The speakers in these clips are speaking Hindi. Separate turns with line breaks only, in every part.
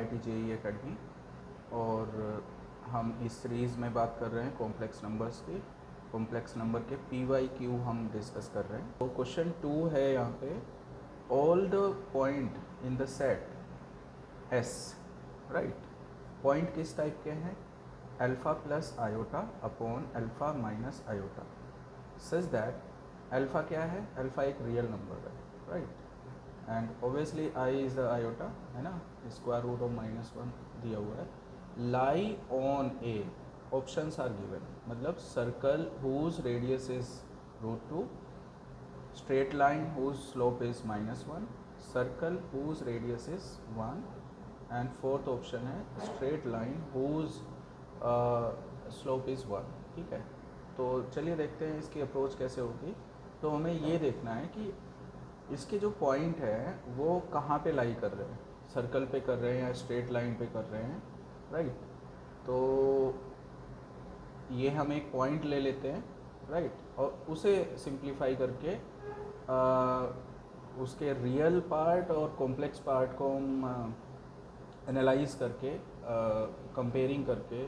IIT JEE academy. और हम इस सीरीज़ में बात कर रहे हैं कॉम्प्लेक्स नंबर्स की। कॉम्प्लेक्स नंबर के PYQ हम डिस्कस कर रहे हैं। तो क्वेश्चन 2 है यहाँ पे, all the point in the set S, right. Point किस टाइप के हैं? Alpha plus iota upon alpha minus iota, such that alpha क्या है? अल्फ़ा एक रियल नंबर है, right. And obviously I is the iota, है ना, स्क्वायर रूट ऑफ -1 दिया हुआ है। Lie on A, options are given, मतलब circle whose radius is √2, straight line whose slope is -1, circle whose radius is 1, and fourth option है straight line whose slope is 1। ठीक है, तो चलिए देखते हैं इसकी अप्रोच कैसे होगी। तो हमें ये देखना है कि इसके जो पॉइंट है वो कहाँ पे लाई कर रहे हैं, सर्कल पे कर रहे हैं या स्ट्रेट लाइन पे कर रहे हैं, राइट। तो ये हम एक पॉइंट ले लेते हैं, राइट, और उसे सिंप्लीफाई करके उसके रियल पार्ट और कॉम्प्लेक्स पार्ट को हम एनालाइज करके कंपेयरिंग करके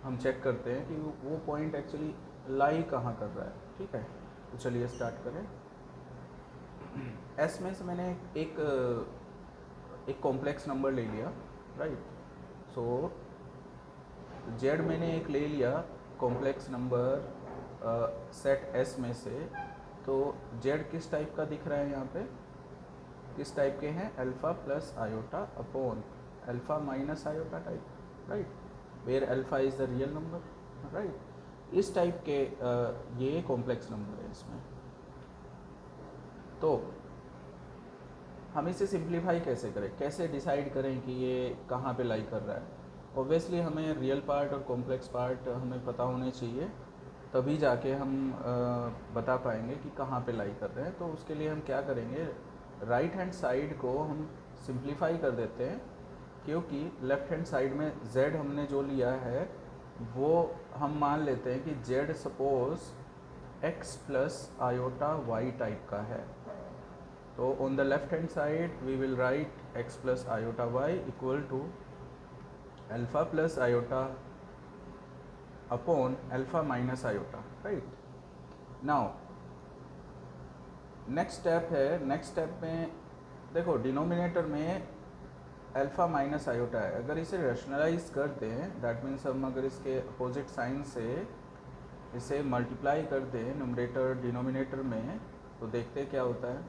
हम चेक करते हैं कि वो पॉइंट एक्चुअली लाई कहाँ कर रहा है। ठीक है, तो चलिए स्टार्ट करें। एस में से मैंने एक कॉम्प्लेक्स नंबर ले लिया, राइट। सो जेड मैंने एक ले लिया कॉम्प्लेक्स नंबर सेट एस में से। तो जेड किस टाइप का दिख रहा है यहाँ पे? किस टाइप के हैं? Alpha plus iota upon alpha minus iota type, right, where alpha is the real number, right. इस टाइप के ये कॉम्प्लेक्स नंबर है इसमें। तो हम इसे सिंप्लीफाई कैसे करें, कैसे डिसाइड करें कि ये कहाँ पे लाई कर रहा है? ऑब्वियसली हमें रियल पार्ट और कॉम्प्लेक्स पार्ट हमें पता होने चाहिए, तभी जाके हम बता पाएंगे कि कहाँ पे लाई कर रहे हैं। तो उसके लिए हम क्या करेंगे, राइट हैंड साइड को हम सिंप्लीफाई कर देते हैं, क्योंकि लेफ़्ट हैंड साइड में z हमने जो लिया है वो हम मान लेते हैं कि z suppose x plus iota y type का है। तो on the left hand side we will write x plus iota y equal to alpha plus iota upon alpha minus iota, right. Now next step है, नेक्स्ट स्टेप में देखो डिनोमिनेटर में अल्फ़ा माइनस आयोटा है। अगर इसे रैशनलाइज कर दें, दैट मीन्स हम अगर इसके अपोजिट साइन से इसे मल्टीप्लाई कर दें न्यूमरेटर डिनोमिनेटर में, तो देखते क्या होता है,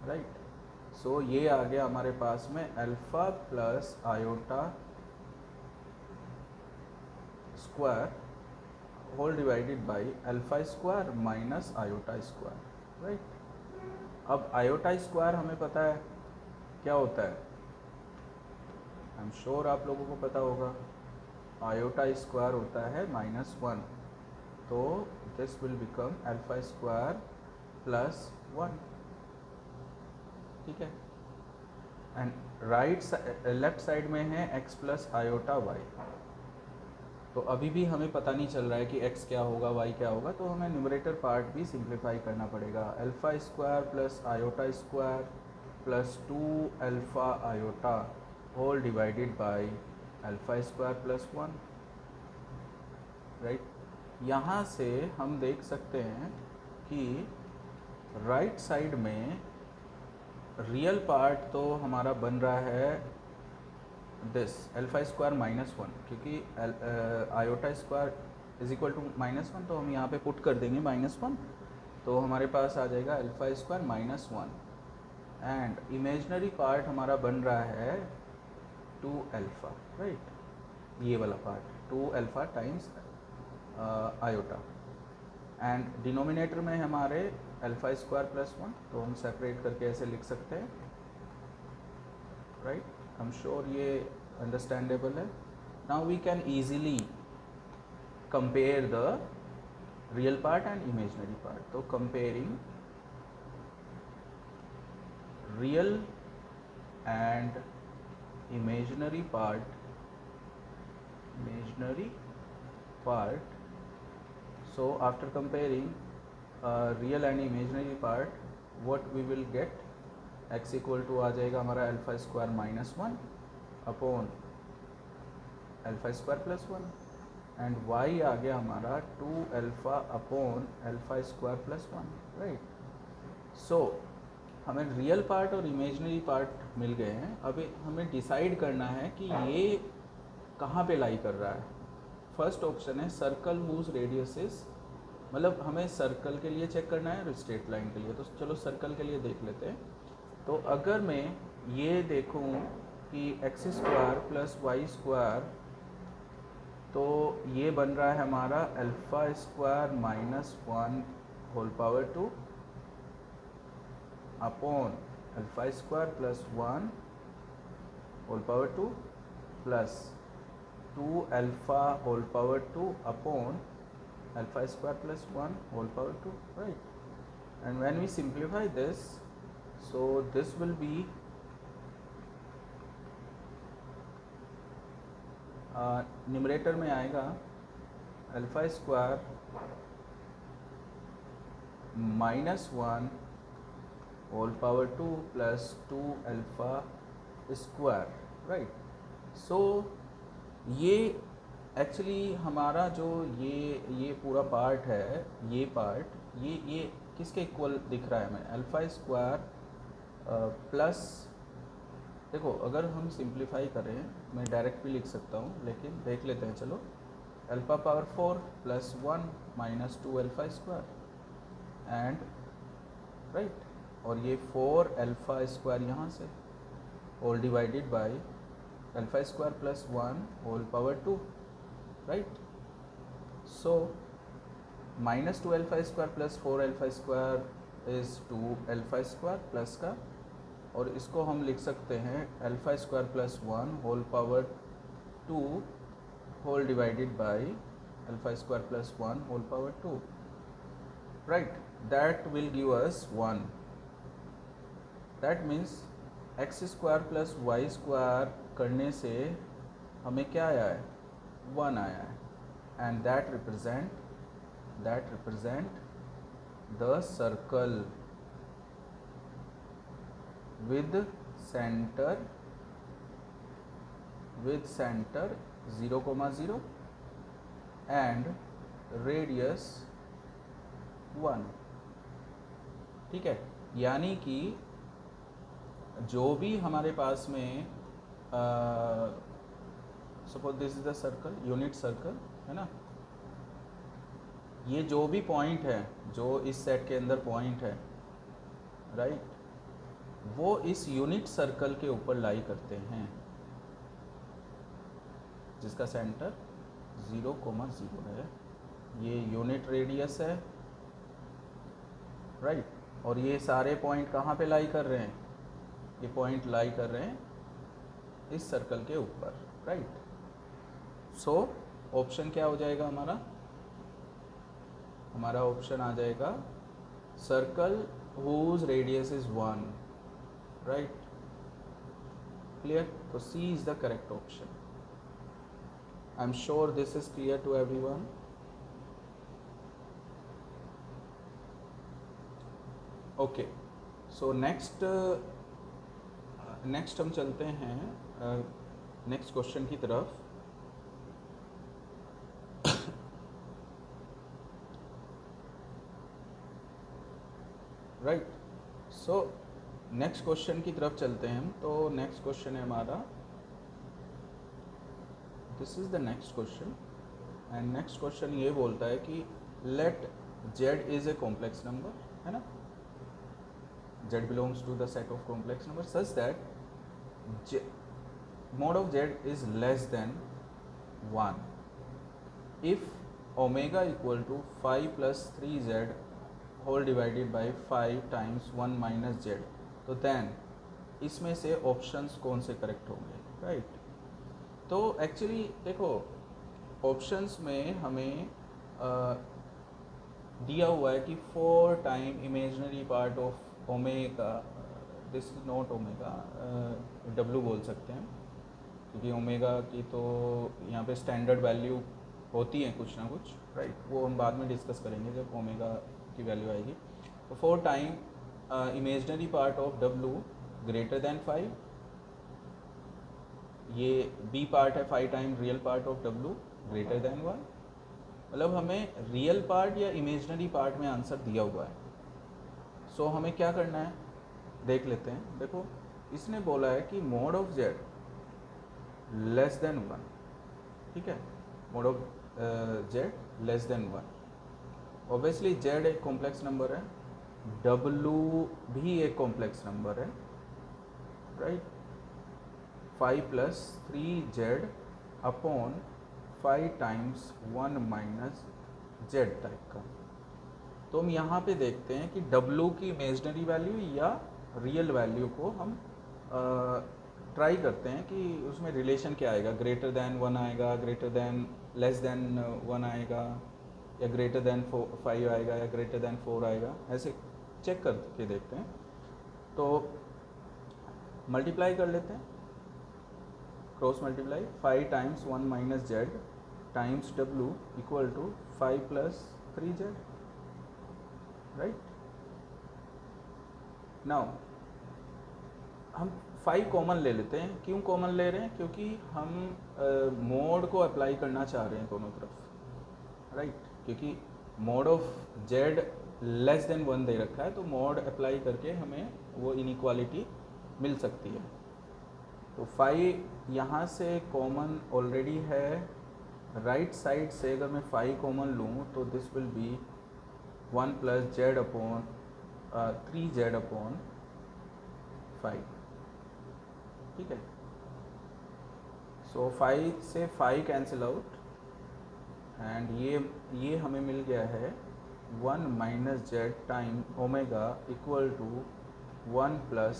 राइट। सो ये आ गया हमारे पास में alpha plus iota square whole divided by alpha square minus iota square, right. अब आयोटा स्क्वायर हमें पता है क्या होता है, आई एम श्योर आप लोगों को पता होगा। आयोटा स्क्वायर होता है -1, तो this will become alpha square plus 1, ठीक है। एंड लेफ्ट साइड में है x प्लस आयोटा y। तो अभी भी हमें पता नहीं चल रहा है कि x क्या होगा y क्या होगा, तो हमें न्यूमरेटर पार्ट भी सिंप्लीफाई करना पड़ेगा। Alpha square plus iota square plus 2 alpha iota whole divided by alpha square plus 1, right. यहाँ से हम देख सकते हैं कि राइट साइड में रियल पार्ट तो हमारा बन रहा है दिस अल्फ़ा स्क्वायर -1, क्योंकि iota square is equal to -1, तो हम यहाँ पे पुट कर देंगे -1, तो हमारे पास आ जाएगा alpha square -1। And imaginary part हमारा बन रहा है 2 अल्फ़ा, राइट, ये वाला part 2 alpha times iota. And denominator में हमारे अल्फ़ा स्क्वायर प्लस 1, तो हम सेपरेट करके ऐसे लिख सकते हैं, राइट। आई एम श्योर ये अंडरस्टैंडेबल है। Now we can easily compare the real part and imaginary part. तो comparing real and imaginary part, so after comparing real and imaginary part, what we will get, x equal to आ जाएगा हमारा alpha square -1 upon alpha square plus 1 and y आ गया हमारा 2 alpha upon alpha square plus 1, right. So हमें रियल पार्ट और इमेजनरी पार्ट मिल गए हैं। अभी हमें डिसाइड करना है कि ये कहाँ पे लाई कर रहा है। फर्स्ट ऑप्शन है सर्कल हुज रेडियस इज, मतलब हमें सर्कल के लिए चेक करना है और स्ट्रेट लाइन के लिए। तो चलो सर्कल के लिए देख लेते हैं। तो अगर मैं ये देखूँ कि x square plus y square, तो ये बन रहा है हमारा alpha square minus 1 whole power 2 upon alpha square plus 1 whole power 2 plus 2 alpha whole power 2 upon alpha square plus 1 whole power 2, right? And when we simplify this, so this will be numerator में आएगा alpha square minus 1 whole power 2 plus 2 alpha square, right. So ये एक्चुअली हमारा जो ये पूरा पार्ट है, ये पार्ट ये किसके इक्वल दिख रहा है हमें? अल्फ़ा स्क्वायर प्लस, देखो अगर हम सिंप्लीफाई करें, मैं डायरेक्ट भी लिख सकता हूँ लेकिन देख लेते हैं। चलो alpha power 4 plus 1 minus 2 alpha square and, right, और ये 4 अल्फ़ा स्क्वायर यहाँ से whole divided by alpha square plus 1 whole power 2, right. So minus 2 alpha square plus 4 alpha square is 2 alpha square plus का, और इसको हम लिख सकते हैं alpha square plus 1 whole power 2 whole divided by alpha square plus 1 whole power 2, right. That will give us 1। That means x square plus y square करने से हमें क्या आया है? 1 आया है, and that represent the circle with center 0,0 and radius 1, ठीक है। यानी कि जो भी हमारे पास में suppose this is the circle, unit circle है ना, ये जो भी पॉइंट है जो इस सेट के अंदर पॉइंट है, राइट, वो इस यूनिट सर्कल के ऊपर लाई करते हैं जिसका सेंटर 0,0 है। ये यूनिट रेडियस है, राइट, और ये सारे पॉइंट कहाँ पे लाई कर रहे हैं? ये पॉइंट लाई कर रहे हैं इस सर्कल के ऊपर, राइट। सो ऑप्शन क्या हो जाएगा हमारा? हमारा ऑप्शन आ जाएगा circle whose radius is 1, right, clear. तो C is the correct option. I am sure this is clear to everyone. Okay, so next हम चलते हैं नेक्स्ट क्वेश्चन की तरफ। राइट, सो नेक्स्ट क्वेश्चन की तरफ चलते हैं हम। तो नेक्स्ट क्वेश्चन है हमारा, this is the next question, and next question ये बोलता है कि let z is a complex number, है ना, z belongs to the set of complex numbers such that mod of z is less than 1 if omega equal to 5 plus 3z whole divided by 5 times 1 minus z, तो then इसमें से ऑप्शंस कौन से करेक्ट होंगे, राइट। तो एक्चुअली देखो ऑप्शंस में हमें दिया हुआ है कि 4 time imaginary part of omega, this is not omega, W बोल सकते हैं, क्योंकि ओमेगा की तो यहाँ पे स्टैंडर्ड वैल्यू होती है कुछ ना कुछ, राइट, वो हम बाद में डिस्कस करेंगे जब ओमेगा की वैल्यू आएगी। तो 4 time imaginary part of W greater than 5 ये बी पार्ट है 5 time real part of W greater than 1, मतलब हमें रियल पार्ट या इमेजनरी पार्ट में आंसर दिया हुआ है। सो हमें क्या करना है देख लेते हैं। देखो इसने बोला है कि mod of z less than 1, ठीक है, mod of z less than 1। Obviously Z एक कॉम्प्लेक्स नंबर है, डब्लू भी एक कॉम्प्लेक्स नंबर है, right. 5 plus 3z upon 5 times 1 minus Z type का। तो हम यहाँ पे देखते हैं कि W की इमेजनरी वैल्यू या रियल वैल्यू को हम ट्राई करते हैं कि उसमें रिलेशन क्या आएगा, ग्रेटर दैन 1 आएगा, ग्रेटर दैन लेस दैन 1 आएगा, या ग्रेटर दैन 5 आएगा, या ग्रेटर दैन 4 आएगा, ऐसे चेक करके देखते हैं। तो मल्टीप्लाई कर लेते हैं, cross multiply 5 times 1 minus z times W equal to 5 plus 3z, right. Now हम 5 कॉमन ले लेते हैं। क्यों कॉमन ले रहे हैं? क्योंकि हम मोड को अप्लाई करना चाह रहे हैं दोनों तरफ, राइट। क्योंकि mode of z less than 1 दे रखा है, तो मोड अप्लाई करके हमें वो इनइक्वालिटी मिल सकती है। तो 5 यहाँ से कॉमन ऑलरेडी है, राइट साइड से अगर मैं 5 कॉमन लूँ तो this will be 1 plus Z upon 3z upon 5, ठीक है। सो 5 से 5 कैंसिल आउट, एंड ये हमें मिल गया है 1 minus z time omega equal to 1 plus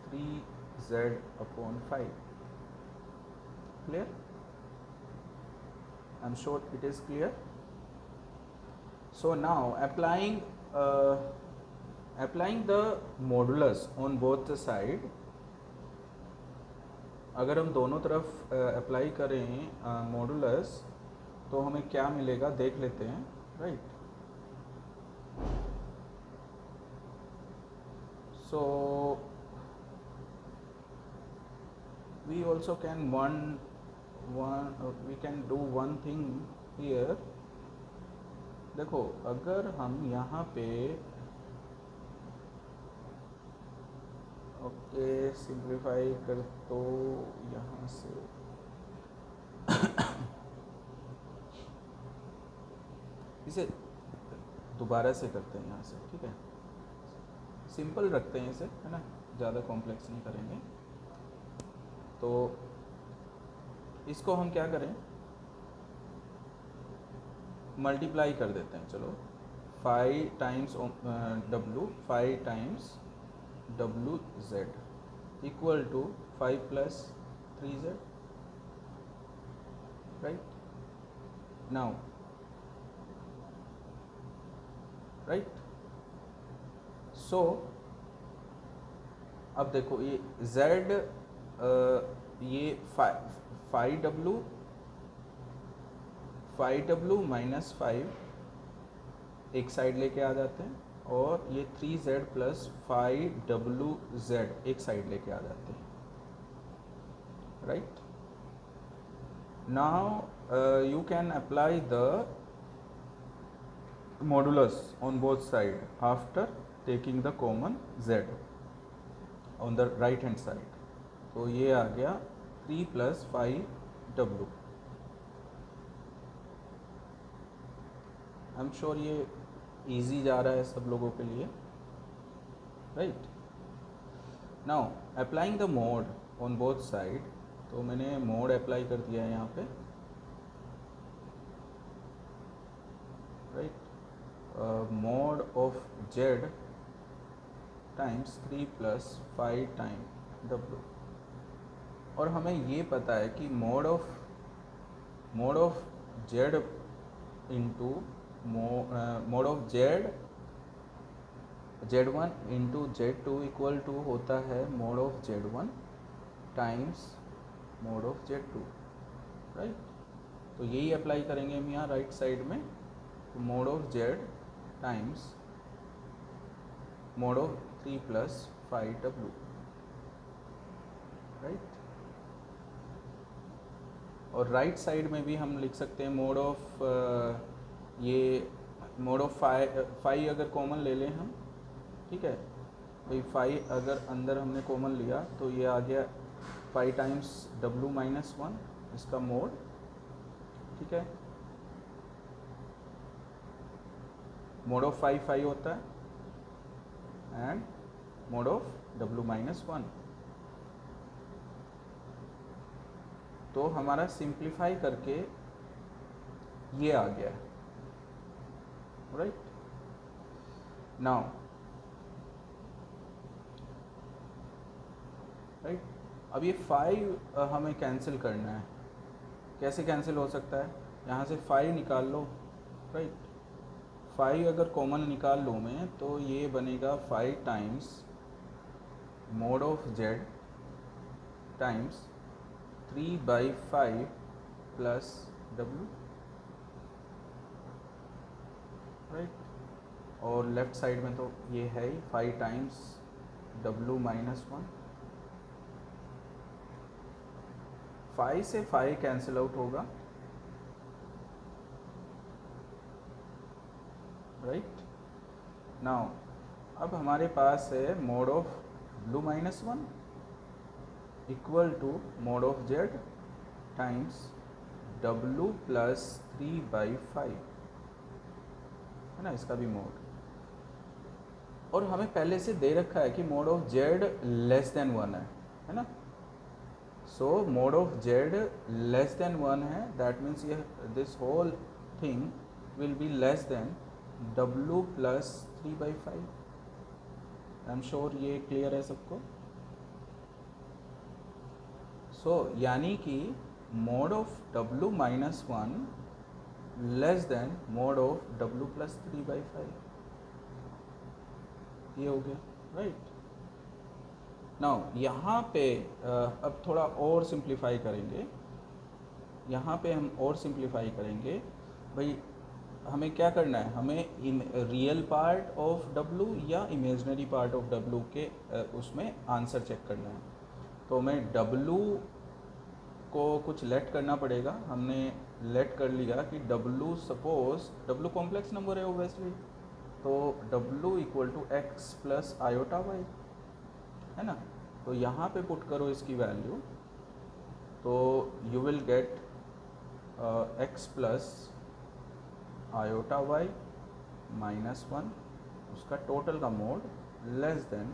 3z upon 5। Clear? I am sure it is clear. So now applying the modulus on both the side, अगर हम दोनों तरफ अप्लाई करें मॉडुलस तो हमें क्या मिलेगा देख लेते हैं, right. So we also can we can do one thing here। देखो अगर हम यहाँ पे ओके सिंप्लीफाई कर तो यहाँ से इसे दोबारा से करते हैं यहाँ से, ठीक है, सिंपल रखते हैं इसे, है ना, ज़्यादा कॉम्प्लेक्स नहीं करेंगे। तो इसको हम क्या करें, मल्टीप्लाई कर देते हैं। चलो 5 times W 5 times WZ equal to 5 plus 3z, right. Now right, so अब देखो ये Z ये 5W माइनस 5 एक साइड लेके आ जाते हैं, और ये 3z प्लस 5WZ एक साइड लेके आ जाते हैं, right. Now you can apply the modulus on both side after taking the common z on the right hand side. तो ये आ गया 3 plus 5W। I am sure ये इजी जा रहा है सब लोगों के लिए, right. Now applying the mode on both side, तो मैंने मोड अप्लाई कर दिया है यहाँ पे, right. Mode of z times 3 plus 5 time W। और हमें ये पता है कि mod of z into mod of Z1 into Z2 equal to होता है mod of Z1 times mod of Z2, right. तो यही अप्लाई करेंगे हम यहाँ राइट साइड में। तो mode of Z times mod of 3 plus 5W, right. और राइट साइड में भी हम लिख सकते हैं मोड ऑफ ये मोड ऑफ फाइव अगर कॉमन ले लें हम, ठीक है भाई, फाइव अगर अंदर हमने कॉमन लिया तो ये आ गया 5 टाइम्स W-1 इसका मोड, ठीक है। मोड ऑफ 5 होता है एंड मोड ऑफ W-1। तो हमारा सिंप्लीफाई करके ये आ गया, राइट। नाउ राइट, अब ये 5 हमें कैंसिल करना है। कैसे कैंसिल हो सकता है? यहाँ से 5 निकाल लो, राइट। 5 अगर कॉमन निकाल लूँ मैं तो ये बनेगा 5 times mod of z times 3/5 plus W, right. और लेफ्ट साइड में तो ये है ही 5 टाइम्स W-1। 5 से 5 कैंसिल आउट होगा, राइट। नाउ अब हमारे पास है mod of W-1 equal to mod of z times W plus 3/5, है ना, इसका भी मोड। और हमें पहले से दे रखा है कि mod of z less than 1 है ना। So mod of z less than 1 है, दैट मीन्स ये this whole thing will be less than W plus 3/5। I am sure ये क्लियर है सबको। सो यानी कि mod of W-1 less than mod of W plus 3/5, ये हो गया, राइट। नाउ यहाँ पे अब थोड़ा और सिंप्लीफाई करेंगे। यहाँ पे हम और सिंप्लीफाई करेंगे भाई, हमें क्या करना है, हमें रियल पार्ट ऑफ W या इमेजनरी पार्ट ऑफ W के उसमें आंसर चेक करना है। तो हमें W को कुछ लेट करना पड़ेगा। हमने लेट कर लिया कि W, suppose W complex number है ओबियसली, तो W equal to x plus iota y, है ना। तो यहाँ पे पुट करो इसकी वैल्यू, तो you will get x plus iota y -1, उसका टोटल का मोड लेस देन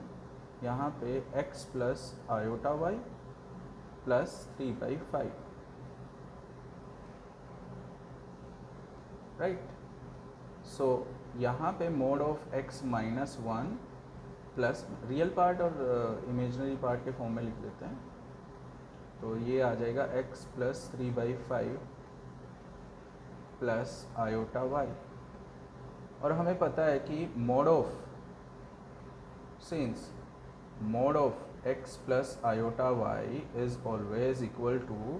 यहाँ पे x plus iota y plus 3/5, राइट। सो यहाँ पे mod of x -1 plus real part और इमेजनरी पार्ट के फॉर्म में लिख देते हैं, तो ये आ जाएगा x plus 3/5 plus iota y. और हमें पता है कि mod of, since mod of x plus iota Y is always equal to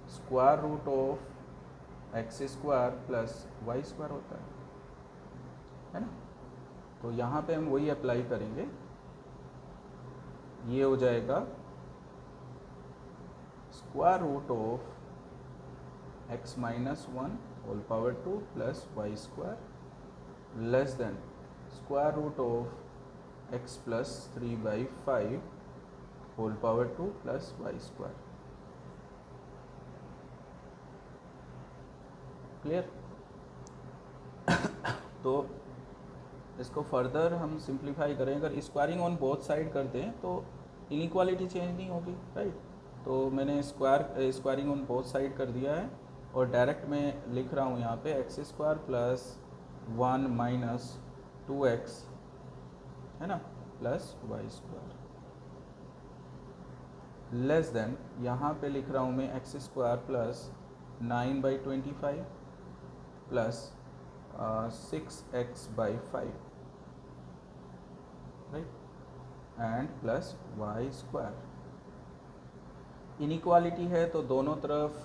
square root of x square plus y square होता है ना। तो यहाँ पे हम वही अप्लाई करेंगे, ये हो जाएगा square root of x -1 whole power 2 plus y square less than square root of x plus 3/5 whole power 2 plus y square. Clear? तो इसको फर्दर हम सिंप्लीफाई करें, अगर स्क्वायरिंग ऑन बोथ साइड कर दें तो इनइक्वालिटी चेंज नहीं होगी, राइट। तो मैंने स्क्वायरिंग ऑन बोथ साइड कर दिया है और डायरेक्ट मैं लिख रहा हूँ यहाँ पे x square plus 1 minus 2x, है ना, plus y square less than, यहाँ पे लिख रहा हूँ मैं x square plus 9/25 plus 6x/5, right, and plus y square. Inequality है तो दोनों तरफ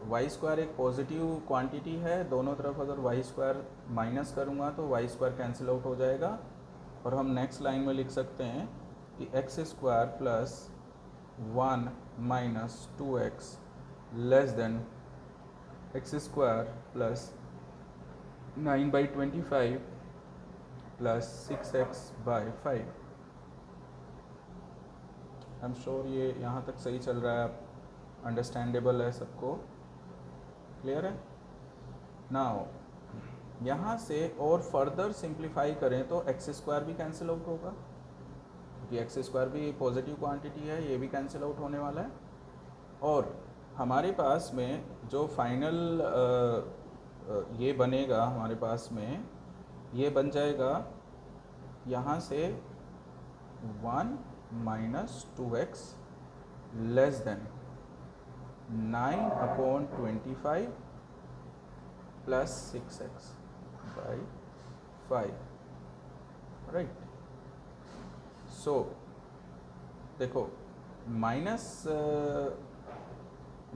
वाई स्क्वायर एक पॉजिटिव क्वांटिटी है, दोनों तरफ अगर वाई स्क्वायर माइनस करूँगा तो वाई स्क्वायर कैंसिल आउट हो जाएगा। और हम नेक्स्ट लाइन में लिख सकते हैं कि x square plus 1 minus 2x less then x square plus 9/25 plus 6x/5। I am sure ये यहाँ तक सही चल रहा है, आप अंडरस्टैंडेबल है सबको, क्लियर है। नाउ यहाँ से और फर्दर सिंप्लीफाई करें तो एक्स स्क्वायर भी कैंसिल आउट होगा, क्योंकि एक्स स्क्वायर भी पॉजिटिव क्वांटिटी है, ये भी कैंसिल आउट होने वाला है। और हमारे पास में जो फाइनल ये बनेगा, हमारे पास में ये बन जाएगा यहाँ से 1 minus 2x less than 9/25 plus 6x/5, right. So देखो, minus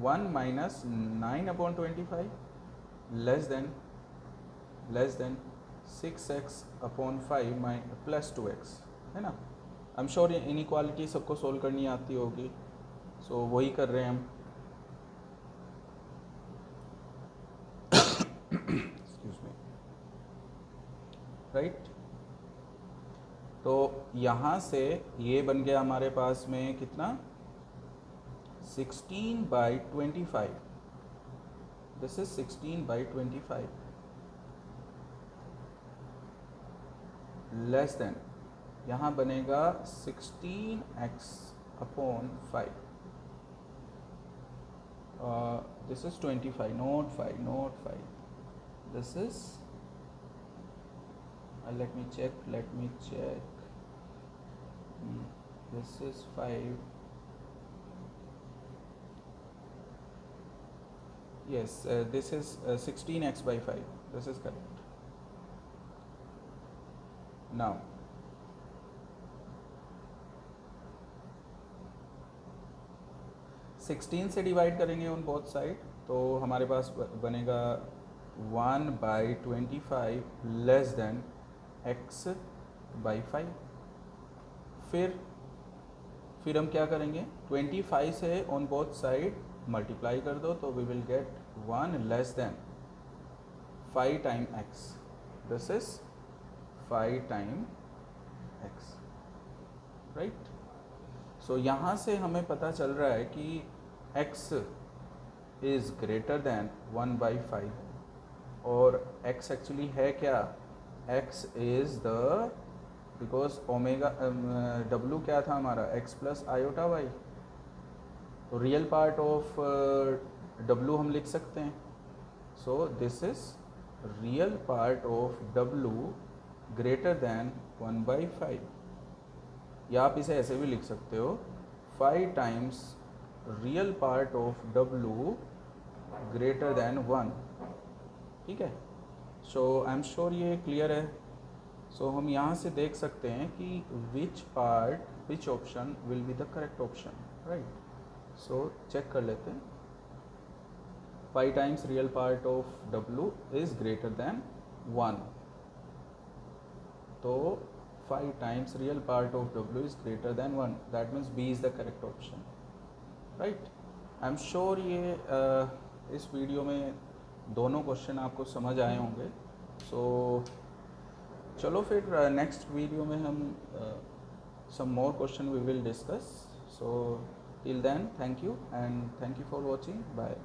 1 minus 9/25 less than 6x/5 plus 2x, है ना। आई एम श्योर इनइक्वालिटी सबको सोल्व करनी आती होगी, सो वही कर रहे हैं हम। Excuse me, right. तो यहाँ से ये बन गया हमारे पास में कितना, 16/25, दिस इज 16/25 लेस देन, यहाँ बनेगा 16x/5, this is 25, note 5, this is let me check, this is 5, yes, this is 16x/5, this is correct. Now 16 से डिवाइड करेंगे ऑन बोथ साइड, तो हमारे पास बनेगा 1/25 लेस देन x/5। फिर हम क्या करेंगे, 25 से ऑन बोथ साइड मल्टीप्लाई कर दो, तो we will get 1 less than 5 time x, this is 5 time x, right. So यहाँ से हमें पता चल रहा है कि x इज़ ग्रेटर देन 1/5, और x एक्चुअली है क्या, x is the, because omega w क्या था हमारा, x प्लस आयोटा y, तो रियल पार्ट ऑफ w हम लिख सकते हैं। So this is real part of w greater then 1/5, या आप इसे ऐसे भी लिख सकते हो, 5 times real part of w greater than 1, ठीक है। सो आई एम श्योर ये क्लियर है। सो हम यहाँ से देख सकते हैं कि which option will be the correct option, right. So check कर लेते हैं, 5 times real part of w is greater than 1, तो 5 times real part of w is greater than 1, that means b is the correct option, right. I am sure ये इस वीडियो में दोनों क्वेश्चन आपको समझ आए होंगे। सो चलो फिर नेक्स्ट वीडियो में हम some more question we will discuss. So till then, thank you and thank you for watching, bye.